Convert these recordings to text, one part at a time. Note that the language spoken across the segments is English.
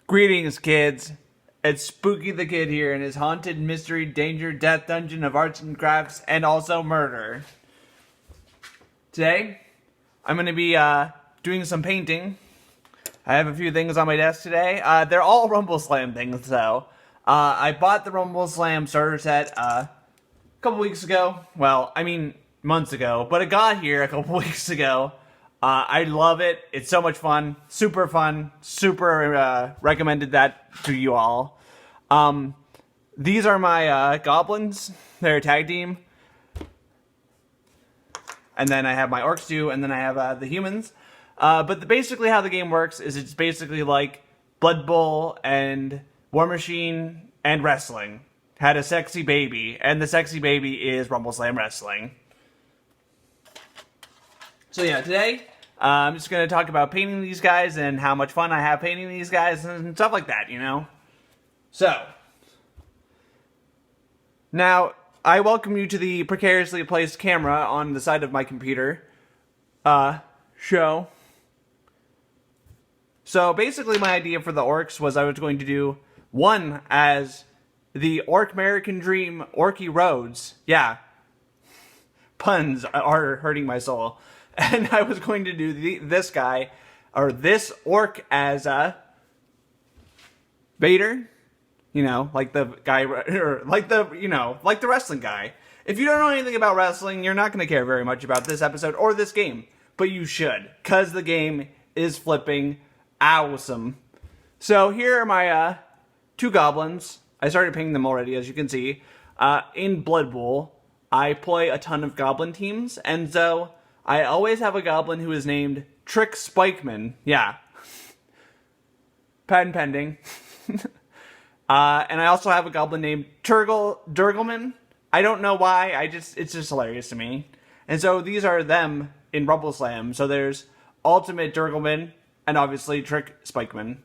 Greetings, kids. It's Spooky the Kid here in his haunted mystery danger death dungeon of arts and crafts and also murder. Today, I'm going to be doing some painting. I have a few things on my desk today. They're all RumbleSlam things, though. I bought the RumbleSlam starter set a couple weeks ago. Well, I mean months ago, but it got here a couple weeks ago. I love it. It's so much fun. Super fun. Super recommended that to you all. These are my goblins. They're a tag team. And then I have my orcs too, and then I have the humans. But basically how the game works is it's basically like Blood Bowl and War Machine and wrestling. Had a sexy baby, and the sexy baby is RumbleSlam Wrestling. So yeah, today I'm just going to talk about painting these guys and how much fun I have painting these guys and stuff like that, you know? So, now, I welcome you to the precariously placed camera on the side of my computer show. So basically my idea for the orcs was I was going to do one as the Orc American Dream Orky Roads. Yeah, puns are hurting my soul. And I was going to do this guy, or this orc as Vader. You know, like the guy, or like the, you know, like the wrestling guy. If you don't know anything about wrestling, you're not going to care very much about this episode or this game. But you should, because the game is flipping awesome. So here are my two goblins. I started painting them already, as you can see. In Blood Bowl, I play a ton of goblin teams, and so I always have a goblin who is named Trick Spikeman. Yeah. Patent pending. And I also have a goblin named Durgelman. I don't know why, it's just hilarious to me. And so these are them in RumbleSlam. So there's Ultimate Durgelman and obviously Trick Spikeman.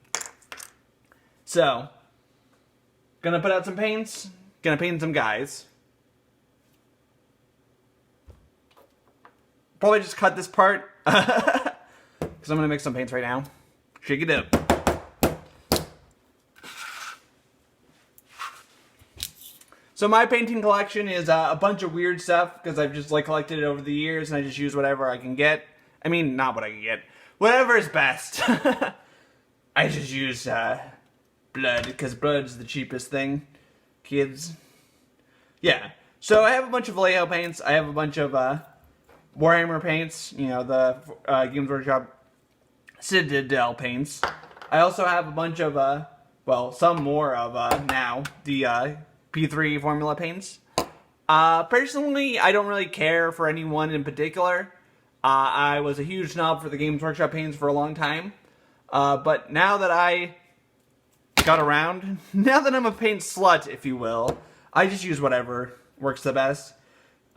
So, gonna put out some paints, gonna paint some guys. Probably just cut this part, because I'm gonna make some paints right now. Shake it up. So my painting collection is a bunch of weird stuff, because I've just like collected it over the years, and I just use whatever I can get. I mean, not what I can get. Whatever is best. I just use blood, because blood's the cheapest thing, kids. Yeah. So I have a bunch of Vallejo paints. I have a bunch of Warhammer paints. You know, the Games Workshop Citadel paints. I also have a bunch of, well, some more of now, the P3 formula paints. Personally, I don't really care for any one in particular. I was a huge snob for the Games Workshop paints for a long time. But now that I got around, now that I'm a paint slut, if you will, I just use whatever works the best.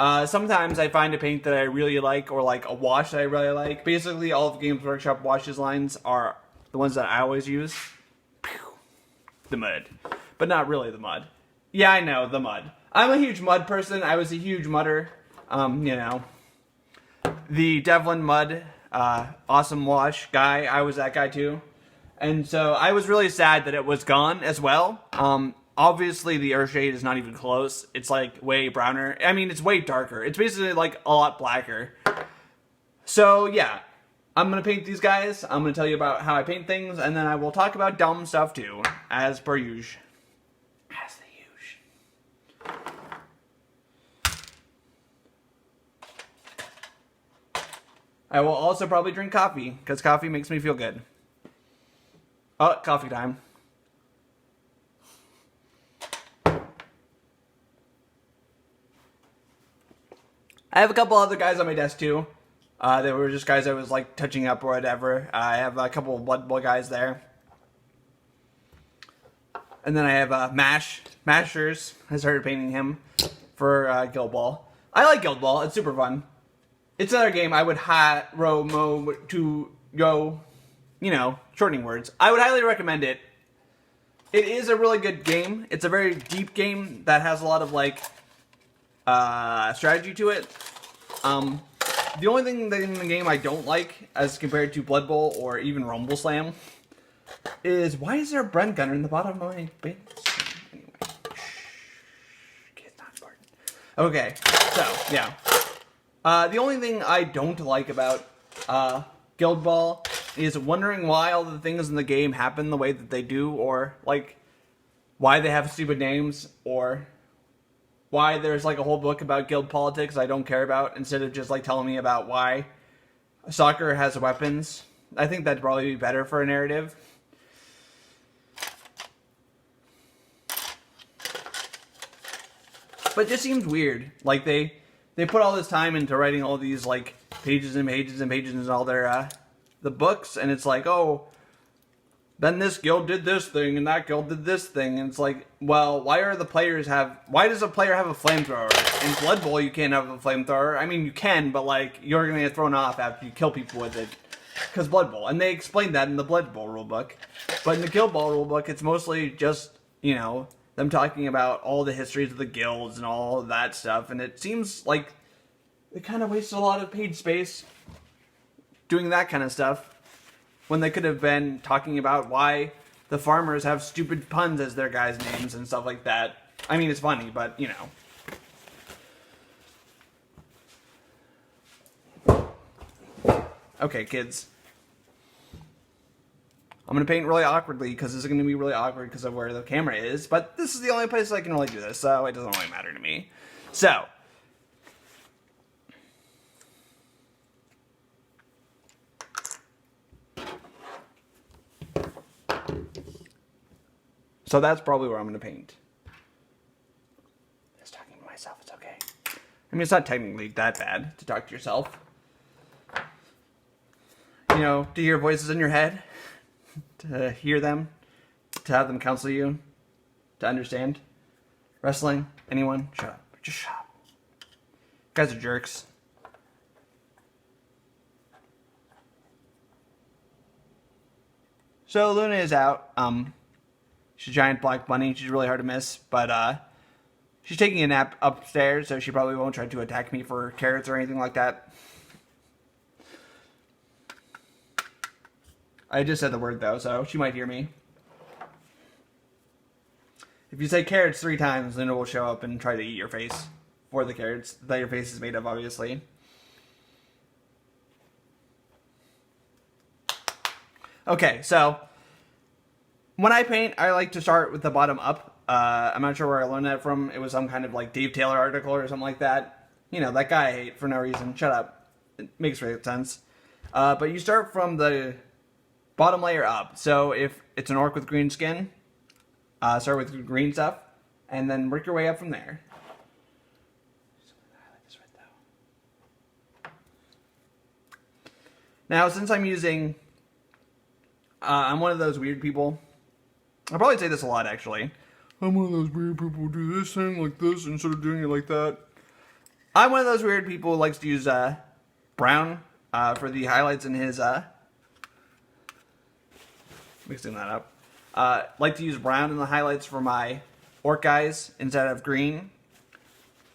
Sometimes I find a paint that I really like, or like a wash that I really like. Basically, all of Games Workshop washes lines are the ones that I always use. The mud. But not really the mud. Yeah, I know, the mud. I'm a huge mud person. I was a huge mudder. You know. The Devlin Mud, awesome wash guy. I was that guy too. And so I was really sad that it was gone as well. Obviously the Earthshade is not even close. It's like way browner. I mean, it's way darker. It's basically like a lot blacker. So yeah, I'm going to paint these guys. I'm going to tell you about how I paint things, and then I will talk about dumb stuff too, as per usual. As the usual. I will also probably drink coffee, because coffee makes me feel good. Oh, coffee time. I have a couple other guys on my desk too. They were just guys I was like touching up or whatever. I have a couple of Blood Bowl guys there. And then I have Mashers. I started painting him for Guild Ball. I like Guild Ball. It's super fun. It's another game I would you know, shortening words. I would highly recommend it. It is a really good game. It's a very deep game that has a lot of like strategy to it. The only thing in the game I don't like, as compared to Blood Bowl or even RumbleSlam, is why is there a Brent gunner in the bottom of my base? Anyway, it's not important. Okay, so yeah. The only thing I don't like about Guild Ball is wondering why all the things in the game happen the way that they do, or like why they have stupid names, or why there's like a whole book about guild politics I don't care about, instead of just like telling me about why soccer has weapons. I think that'd probably be better for a narrative. But it just seems weird. Like they put all this time into writing all these like pages and pages and pages and all their the books, and it's like, oh, then this guild did this thing and that guild did this thing, and it's like, well, why does a player have a flamethrower? In Blood Bowl you can't have a flamethrower. I mean, you can, but like you're gonna get thrown off after you kill people with it, because Blood Bowl, and they explained that in the Blood Bowl rulebook. But in the Guild Ball rulebook, it's mostly just, you know, them talking about all the histories of the guilds and all of that stuff, and it seems like they kind of wasted a lot of page space doing that kind of stuff when they could have been talking about why the farmers have stupid puns as their guys' names and stuff like that. I mean, it's funny, but, you know. Okay, kids. I'm going to paint really awkwardly because this is going to be really awkward because of where the camera is, but this is the only place I can really do this, so it doesn't really matter to me. So that's probably where I'm going to paint. Just talking to myself, it's okay. I mean, it's not technically that bad to talk to yourself. You know, to hear voices in your head. To hear them. To have them counsel you. To understand. Wrestling. Anyone? Shut up. Just shut up. You guys are jerks. So Luna is out. She's a giant black bunny. She's really hard to miss, but she's taking a nap upstairs, so she probably won't try to attack me for carrots or anything like that. I just said the word though, so she might hear me. If you say carrots 3 times, Luna will show up and try to eat your face for the carrots that your face is made of, obviously. Okay, so when I paint, I like to start with the bottom up. I'm not sure where I learned that from. It was some kind of like Dave Taylor article or something like that. You know, that guy I hate for no reason. Shut up. It makes great sense. But you start from the bottom layer up. So if it's an orc with green skin, start with green stuff, and then work your way up from there. Now, since I'm using, I'm one of those weird people. I'll probably say this a lot, actually. I'm one of those weird people who do this thing like this instead of doing it like that. I'm one of those weird people who likes to use brown for the highlights in his... mixing that up. Like to use brown in the highlights for my orc guys instead of green.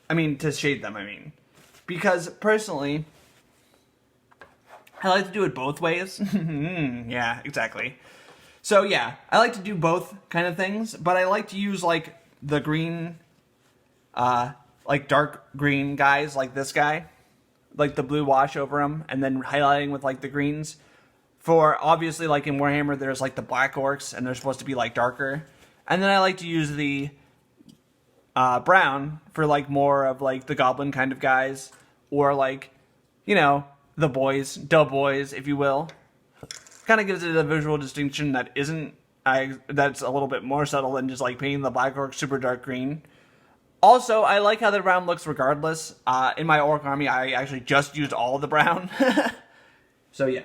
I mean, to shade them, I mean. Because, personally, I like to do it both ways. Yeah, exactly. So yeah, I like to do both kind of things, but I like to use like the green, like dark green guys like this guy, like the blue wash over them, and then highlighting with like the greens. For obviously like in Warhammer there's like the black orcs and they're supposed to be like darker. And then I like to use the brown for like more of like the goblin kind of guys, or like, you know, the boys, boys, if you will. Kind of gives it a visual distinction that that's a little bit more subtle than just like painting the black orc super dark green. Also, I like how the brown looks regardless. In my orc army, I actually just used all the brown. So yeah.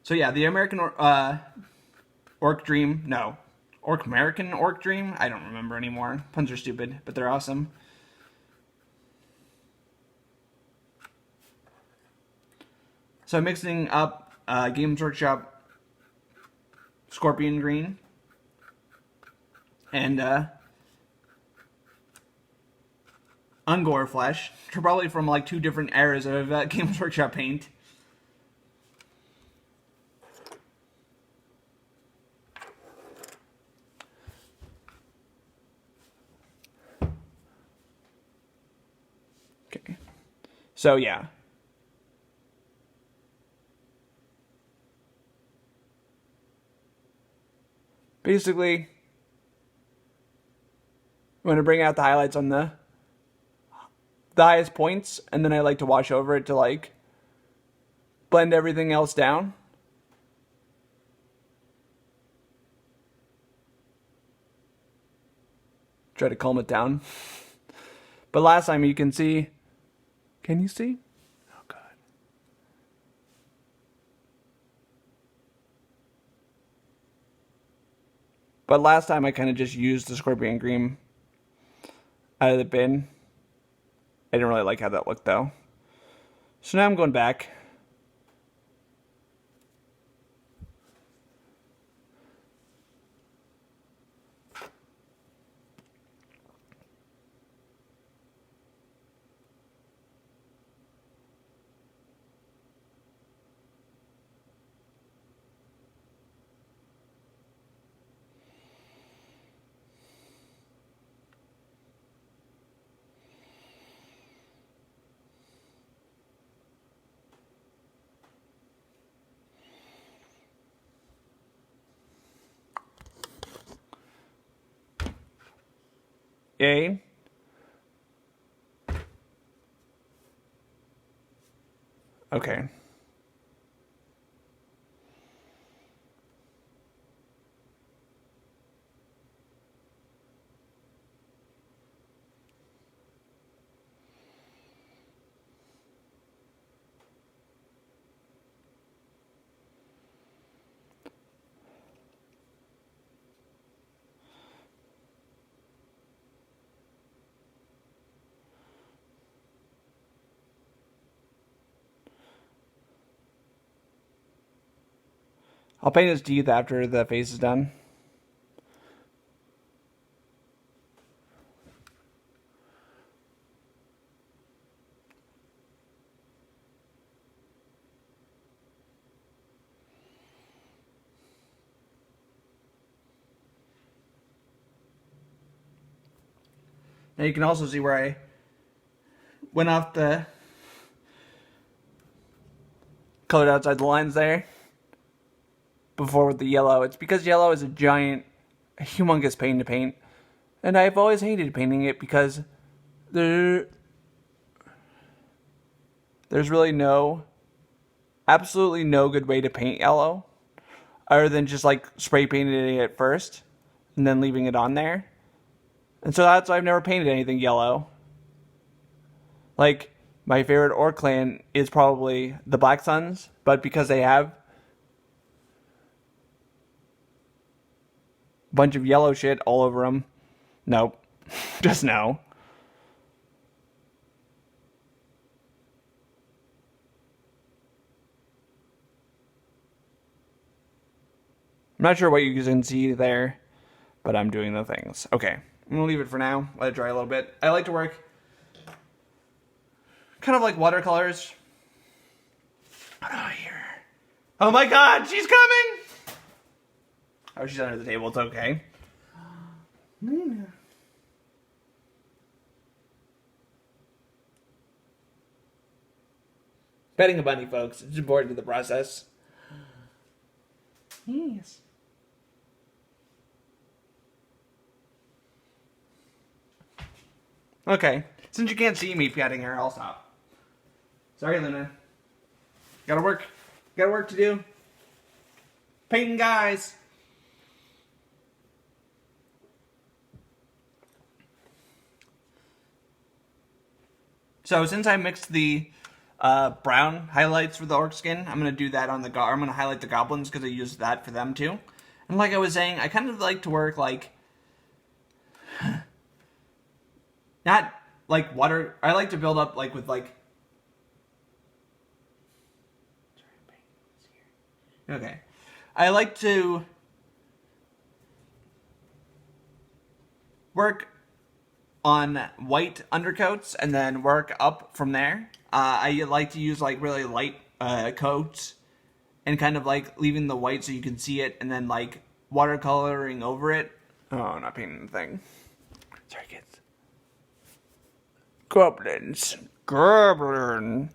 So yeah, the American Orc Dream, no, American Orc Dream, I don't remember anymore. Puns are stupid, but they're awesome. So I'm mixing up Games Workshop scorpion green, and Ungor flesh. Probably from like 2 different eras of Games Workshop paint. Okay. So yeah. Basically, I'm going to bring out the highlights on the highest points, and then I like to wash over it to like blend everything else down. Try to calm it down. But last time you can see, can you see? Oh god. But last time I kind of just used the scorpion green out of the bin. I didn't really like how that looked though. So now I'm going back. Yay. Okay. I'll paint his teeth after the face is done. Now you can also see where I went off the colored outside the lines there before with the yellow. It's because yellow is a giant, humongous pain to paint. And I've always hated painting it because there's really absolutely no good way to paint yellow other than just like spray painting it at first and then leaving it on there. And so that's why I've never painted anything yellow. Like, my favorite orc clan is probably the Black Suns, but because they have a bunch of yellow shit all over them, nope. Just no. I'm not sure what you can see there, but I'm doing the things. Okay, I'm going to leave it for now. Let it dry a little bit. I like to work kind of like watercolors. Oh, here. Oh my god, she's coming! Oh, she's under the table. It's okay. Nina. Petting a bunny, folks. It's important to the process. Yes. Okay. Since you can't see me petting her, I'll stop. Sorry, Luna. Gotta work. Got work to do. Painting guys. So since I mixed the brown highlights for the orc skin, I'm gonna do that on the I'm gonna highlight the goblins because I used that for them too. And like I was saying, I kind of like to work like not like water. I like to build up like with like. Okay, I like to work on white undercoats and then work up from there. I like to use like really light coats and kind of like leaving the white so you can see it and then like watercoloring over it. Oh, I'm not painting the thing. Sorry, kids. Goblins. Goblin.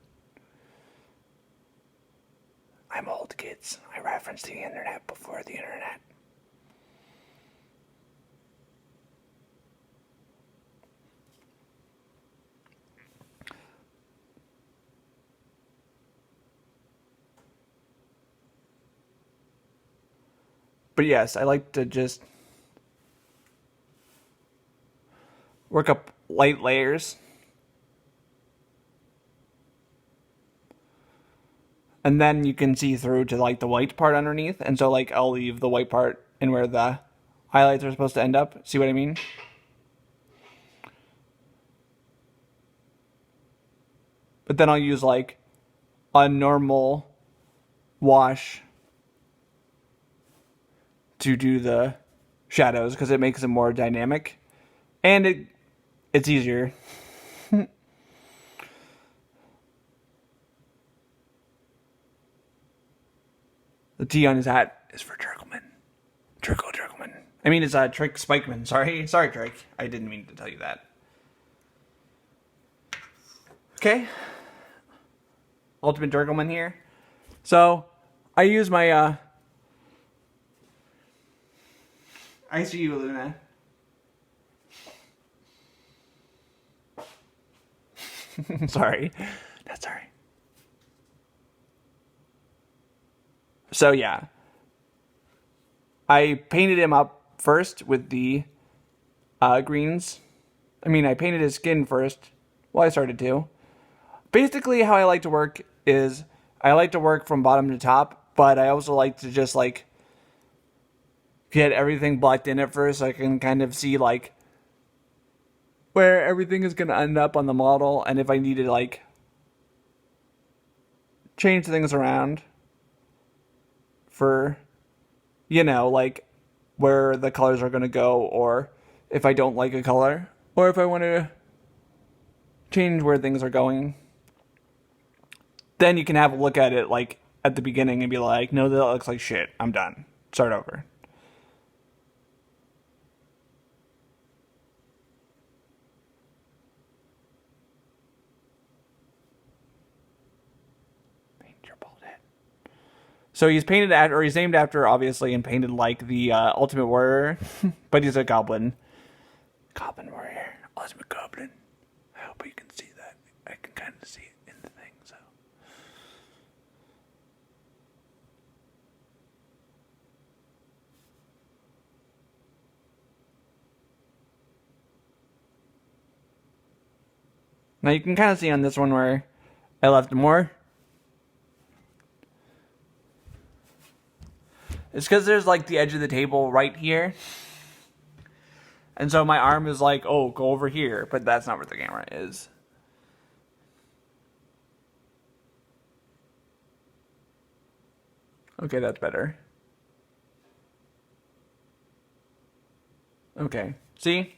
I'm old, kids. I referenced the internet before the internet. But yes, I like to just work up light layers. And then you can see through to like the white part underneath. And so like I'll leave the white part in where the highlights are supposed to end up. See what I mean? But then I'll use like a normal wash to do the shadows because it makes it more dynamic. And it's easier. The T on his hat is for Trickleman. Trickleman. I mean, it's Trick Spikeman. Sorry, Drake. I didn't mean to tell you that. Okay. Ultimate Trickleman here. So, I use my, I see you, Luna. Sorry. That's alright. So yeah, I painted him up first with the greens. I mean, I painted his skin first. Well, I started to. Basically, how I like to work is I like to work from bottom to top, but I also like to just like get everything blacked in at first so I can kind of see like where everything is going to end up on the model and if I need to like change things around for, you know, like where the colors are going to go, or if I don't like a color, or if I want to change where things are going. Then you can have a look at it like at the beginning and be like, no, that looks like shit. I'm done. Start over. So he's painted at, or he's named after, obviously, and painted like the Ultimate Warrior, but he's a goblin. Goblin Warrior, Ultimate Goblin. I hope you can see that. I can kind of see it in the thing, so. Now you can kind of see on this one where I left more. It's because there's like the edge of the table right here. And so my arm is like, oh, go over here. But that's not where the camera is. Okay, that's better. Okay, see?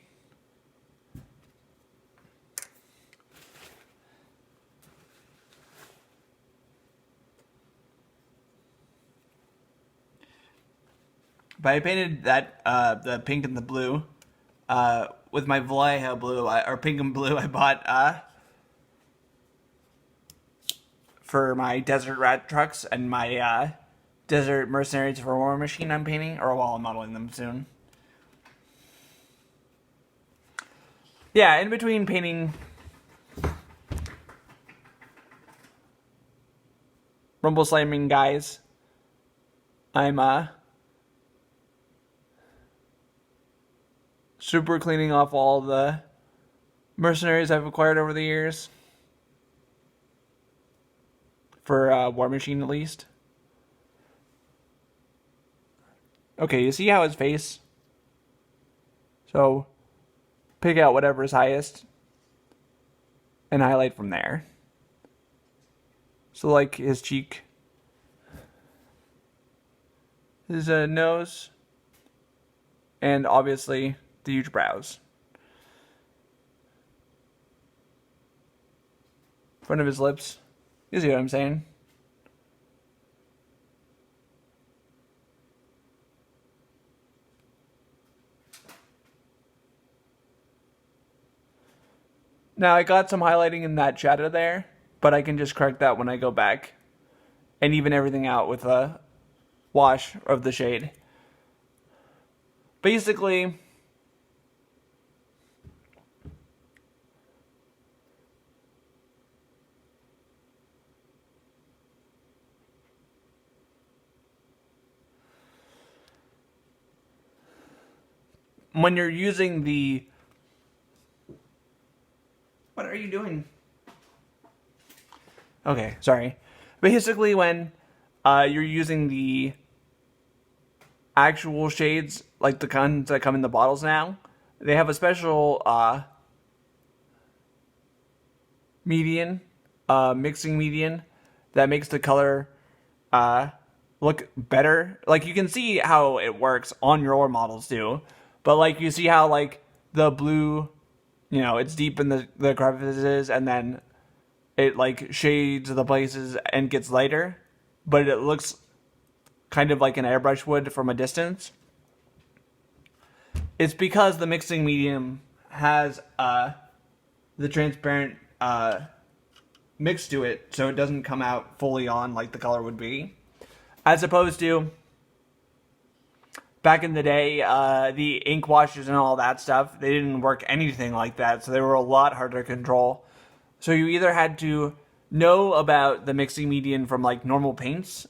But I painted that, the pink and the blue, with my Vallejo blue, or pink and blue I bought, for my Desert Rat trucks and my, Desert Mercenaries for War Machine I'm painting, or well, I'm modeling them soon. Yeah, in between painting RumbleSlamming guys, I'm, super cleaning off all the mercenaries I've acquired over the years. For War Machine, at least. Okay, you see how his face? So, pick out whatever is highest and highlight from there. So, like his cheek, his nose, and obviously the huge brows. front of his lips. You see what I'm saying? Now, I got some highlighting in that shadow there, but I can just correct that when I go back and even everything out with a wash of the shade. Basically, when you're using the... What are you doing? Okay, sorry. Basically, when you're using the actual shades, like the kinds that come in the bottles now, they have a special mixing median that makes the color look better. Like, you can see how it works on your models too, but like you see how like the blue, you know, it's deep in the crevices, and then it like shades the places and gets lighter, but it looks kind of like an airbrush would from a distance. It's because the mixing medium has the transparent mix to it, so it doesn't come out fully on like the color would be. As opposed to back in the day, the ink washes and all that stuff, they didn't work anything like that, so they were a lot harder to control. So you either had to know about the mixing median from like normal paints,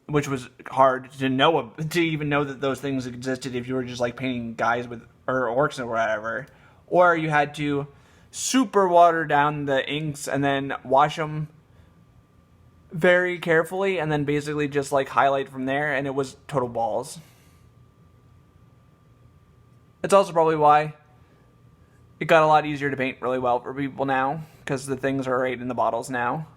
which was hard to know, to even know that those things existed if you were just like painting guys with, or orcs or whatever, or you had to super water down the inks and then wash them very carefully and then basically just like highlight from there, and it was total balls. It's also probably why it got a lot easier to paint really well for people now, because the things are right in the bottles now.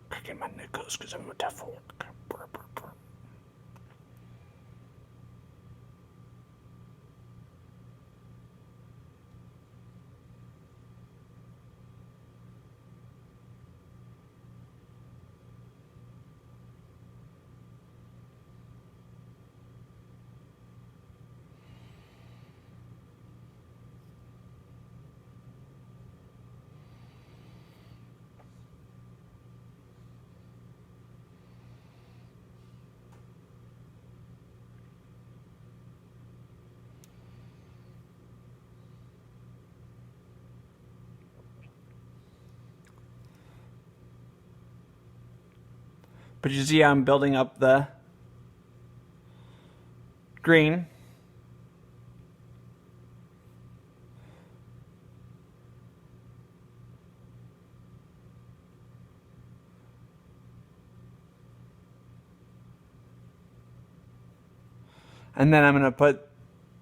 Cracking my knuckles because I'm a tough one. But you see I'm building up the green. And then I'm going to put,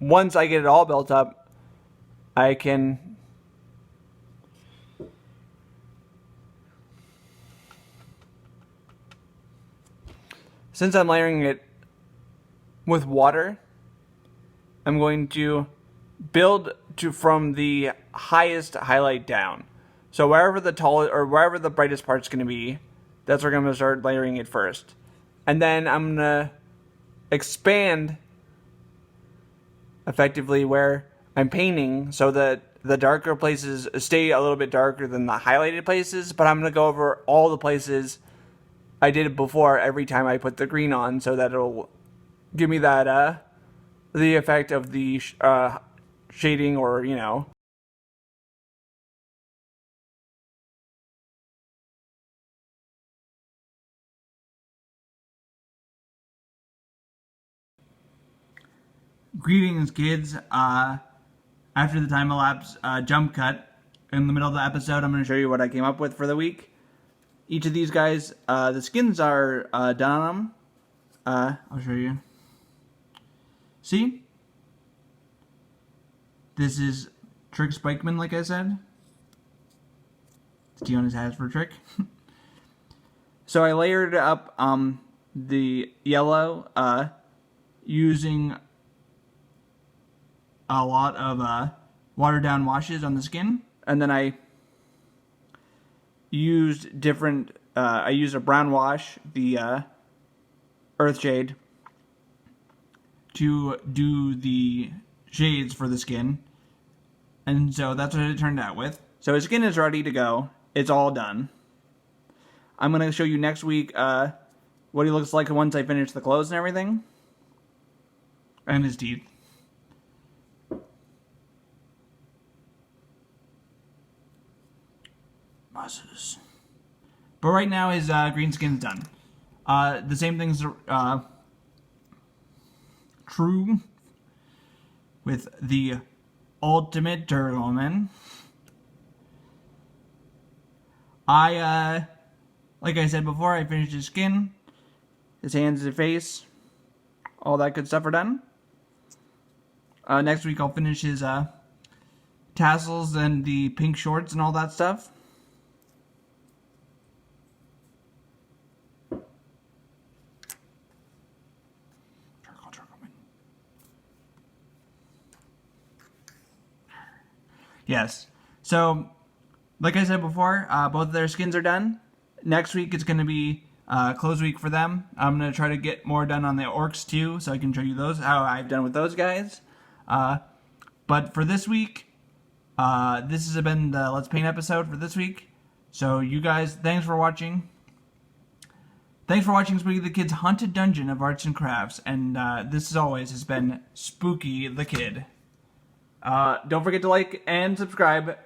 once I get it all built up, I can since I'm layering it with water, I'm going to build from the highest highlight down. So wherever the tallest or wherever the brightest part's going to be, that's where I'm going to start layering it first. And then I'm going to expand effectively where I'm painting so that the darker places stay a little bit darker than the highlighted places, but I'm going to go over all the places I did before every time I put the green on, so that it'll give me that the effect of the shading, or you know, greetings, kids. After the time elapse jump cut in the middle of the episode, I'm going to show you what I came up with for the week. Each of these guys, the skins are done on them. I'll show you. See? This is Trick Spikeman, like I said. It's on his hat for Trick. So I layered up the yellow using a lot of watered down washes on the skin, and then I used different. I used a brown wash, the Earth Shade, to do the shades for the skin, and so that's what it turned out with. So his skin is ready to go. It's all done. I'm going to show you next week what he looks like once I finish the clothes and everything. And his teeth. Muscles. But right now his green skin's done. The same thing's true with the Ultimate Turtleman. Like I said before, I finished his skin, his hands and face, all that good stuff are done. Next week I'll finish his tassels and the pink shorts and all that stuff. Yes. So, like I said before, both of their skins are done. Next week it's going to be close week for them. I'm going to try to get more done on the orcs too, so I can show you those, how I've done with those guys. But for this week, this has been the Let's Paint episode for this week. So you guys, thanks for watching. Thanks for watching Spooky the Kid's Haunted Dungeon of Arts and Crafts. And this, as always, has been Spooky the Kid. Don't forget to like and subscribe.